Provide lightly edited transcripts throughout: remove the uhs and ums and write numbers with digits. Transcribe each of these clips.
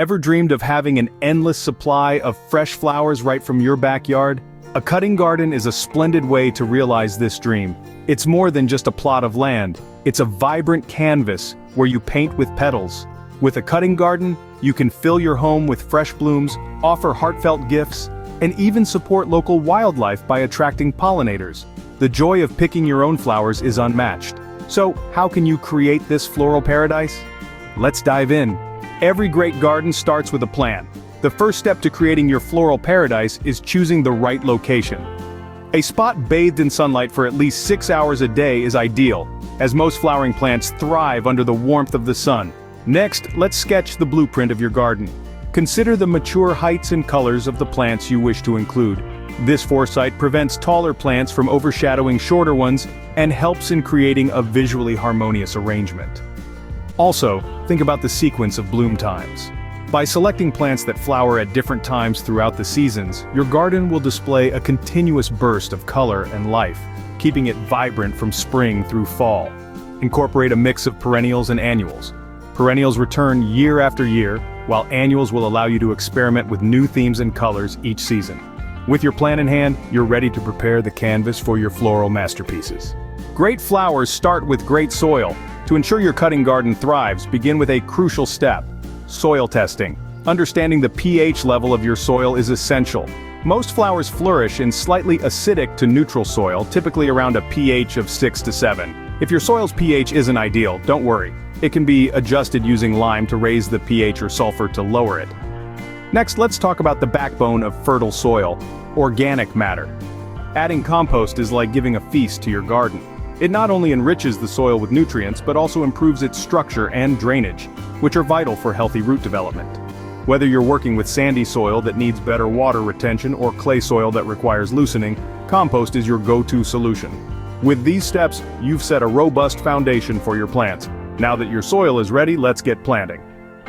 Ever dreamed of having an endless supply of fresh flowers right from your backyard? A cutting garden is a splendid way to realize this dream. It's more than just a plot of land, it's a vibrant canvas where you paint with petals. With a cutting garden, you can fill your home with fresh blooms, offer heartfelt gifts, and even support local wildlife by attracting pollinators. The joy of picking your own flowers is unmatched. So, how can you create this floral paradise? Let's dive in. Every great garden starts with a plan. The first step to creating your floral paradise is choosing the right location. A spot bathed in sunlight for at least 6 hours a day is ideal, as most flowering plants thrive under the warmth of the sun. Next, let's sketch the blueprint of your garden. Consider the mature heights and colors of the plants you wish to include. This foresight prevents taller plants from overshadowing shorter ones and helps in creating a visually harmonious arrangement. Also, think about the sequence of bloom times. By selecting plants that flower at different times throughout the seasons, your garden will display a continuous burst of color and life, keeping it vibrant from spring through fall. Incorporate a mix of perennials and annuals. Perennials return year after year, while annuals will allow you to experiment with new themes and colors each season. With your plan in hand, you're ready to prepare the canvas for your floral masterpieces. Great flowers start with great soil. To ensure your cutting garden thrives, begin with a crucial step: soil testing. Understanding the pH level of your soil is essential. Most flowers flourish in slightly acidic to neutral soil, typically around a pH of 6 to 7. If your soil's pH isn't ideal, don't worry. It can be adjusted using lime to raise the pH or sulfur to lower it. Next, let's talk about the backbone of fertile soil: organic matter. Adding compost is like giving a feast to your garden. It not only enriches the soil with nutrients, but also improves its structure and drainage, which are vital for healthy root development. Whether you're working with sandy soil that needs better water retention or clay soil that requires loosening, compost is your go-to solution. With these steps, you've set a robust foundation for your plants. Now that your soil is ready, let's get planting.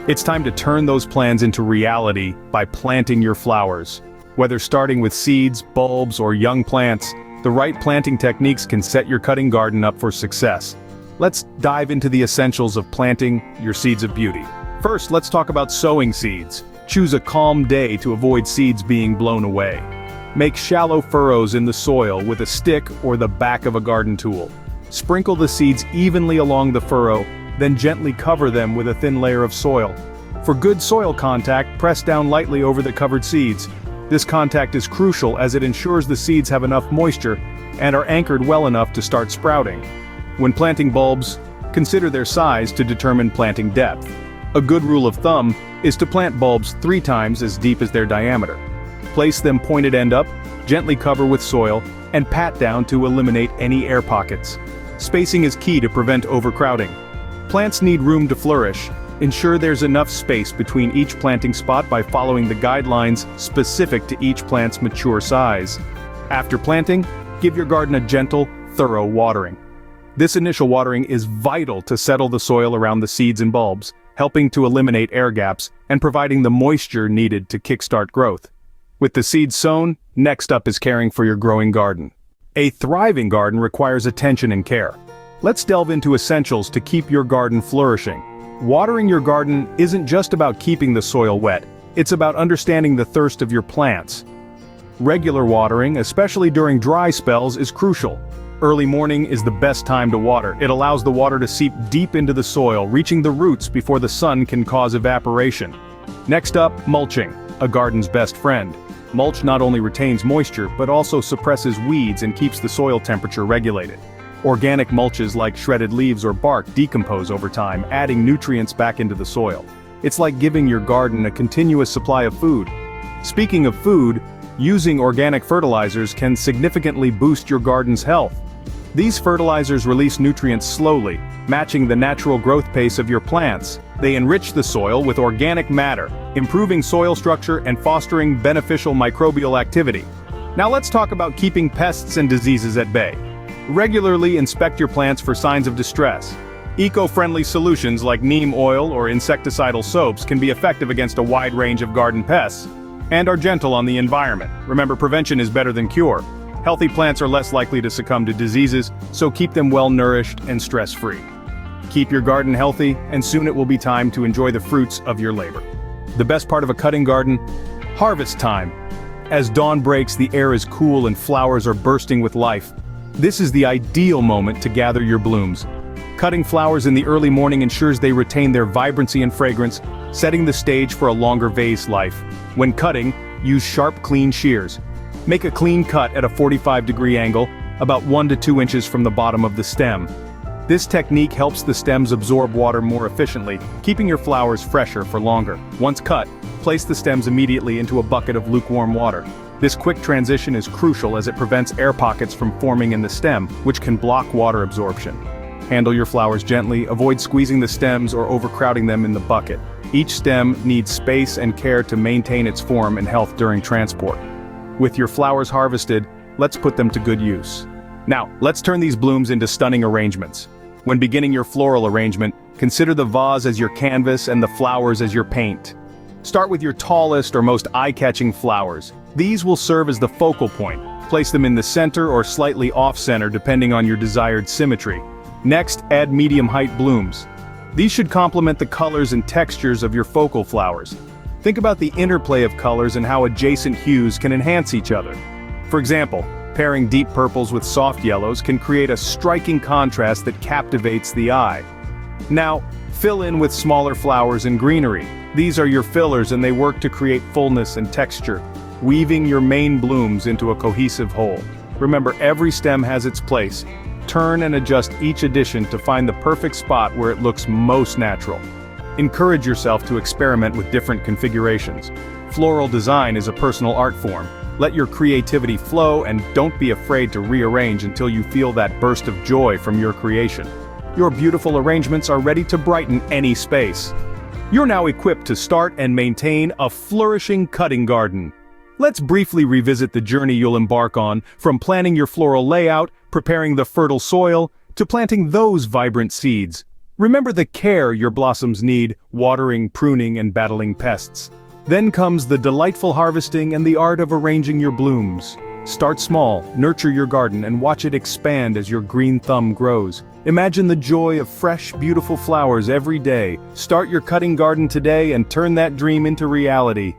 It's time to turn those plans into reality by planting your flowers. Whether starting with seeds, bulbs, or young plants, the right planting techniques can set your cutting garden up for success. Let's dive into the essentials of planting your seeds of beauty. First, let's talk about sowing seeds. Choose a calm day to avoid seeds being blown away. Make shallow furrows in the soil with a stick or the back of a garden tool. Sprinkle the seeds evenly along the furrow, then gently cover them with a thin layer of soil. For good soil contact, press down lightly over the covered seeds. This contact is crucial as it ensures the seeds have enough moisture and are anchored well enough to start sprouting. When planting bulbs, consider their size to determine planting depth. A good rule of thumb is to plant bulbs 3 times as deep as their diameter. Place them pointed end up, gently cover with soil, and pat down to eliminate any air pockets. Spacing is key to prevent overcrowding. Plants need room to flourish. Ensure there's enough space between each planting spot by following the guidelines specific to each plant's mature size. After planting, give your garden a gentle, thorough watering. This initial watering is vital to settle the soil around the seeds and bulbs, helping to eliminate air gaps and providing the moisture needed to kickstart growth. With the seeds sown, next up is caring for your growing garden. A thriving garden requires attention and care. Let's delve into essentials to keep your garden flourishing. Watering your garden isn't just about keeping the soil wet, it's about understanding the thirst of your plants. Regular watering, especially during dry spells, is crucial. Early morning is the best time to water. It allows the water to seep deep into the soil, reaching the roots before the sun can cause evaporation. Next up, mulching, a garden's best friend. Mulch not only retains moisture, but also suppresses weeds and keeps the soil temperature regulated. Organic mulches like shredded leaves or bark decompose over time, adding nutrients back into the soil. It's like giving your garden a continuous supply of food. Speaking of food, using organic fertilizers can significantly boost your garden's health. These fertilizers release nutrients slowly, matching the natural growth pace of your plants. They enrich the soil with organic matter, improving soil structure and fostering beneficial microbial activity. Now let's talk about keeping pests and diseases at bay. Regularly inspect your plants for signs of distress. Eco-friendly solutions like neem oil or insecticidal soaps can be effective against a wide range of garden pests, and are gentle on the environment. Remember, prevention is better than cure. Healthy plants are less likely to succumb to diseases, so keep them well-nourished and stress-free. Keep your garden healthy, and soon it will be time to enjoy the fruits of your labor. The best part of a cutting garden? Harvest time. As dawn breaks, the air is cool and flowers are bursting with life. This is the ideal moment to gather your blooms. Cutting flowers in the early morning ensures they retain their vibrancy and fragrance, setting the stage for a longer vase life. When cutting, use sharp, clean shears. Make a clean cut at a 45-degree angle, about 1 to 2 inches from the bottom of the stem. This technique helps the stems absorb water more efficiently, keeping your flowers fresher for longer. Once cut, place the stems immediately into a bucket of lukewarm water. This quick transition is crucial as it prevents air pockets from forming in the stem, which can block water absorption. Handle your flowers gently, avoid squeezing the stems or overcrowding them in the bucket. Each stem needs space and care to maintain its form and health during transport. With your flowers harvested, let's put them to good use. Now, let's turn these blooms into stunning arrangements. When beginning your floral arrangement, consider the vase as your canvas and the flowers as your paint. Start with your tallest or most eye-catching flowers. These will serve as the focal point. Place them in the center or slightly off-center depending on your desired symmetry. Next, add medium-height blooms. These should complement the colors and textures of your focal flowers. Think about the interplay of colors and how adjacent hues can enhance each other. For example, pairing deep purples with soft yellows can create a striking contrast that captivates the eye. Now, fill in with smaller flowers and greenery. These are your fillers and they work to create fullness and texture, weaving your main blooms into a cohesive whole. Remember, every stem has its place. Turn and adjust each addition to find the perfect spot where it looks most natural. Encourage yourself to experiment with different configurations. Floral design is a personal art form. Let your creativity flow and don't be afraid to rearrange until you feel that burst of joy from your creation. Your beautiful arrangements are ready to brighten any space. You're now equipped to start and maintain a flourishing cutting garden. Let's briefly revisit the journey you'll embark on, from planning your floral layout, preparing the fertile soil, to planting those vibrant seeds. Remember the care your blossoms need, watering, pruning, and battling pests. Then comes the delightful harvesting and the art of arranging your blooms. Start small, nurture your garden, and watch it expand as your green thumb grows. Imagine the joy of fresh, beautiful flowers every day. Start your cutting garden today and turn that dream into reality.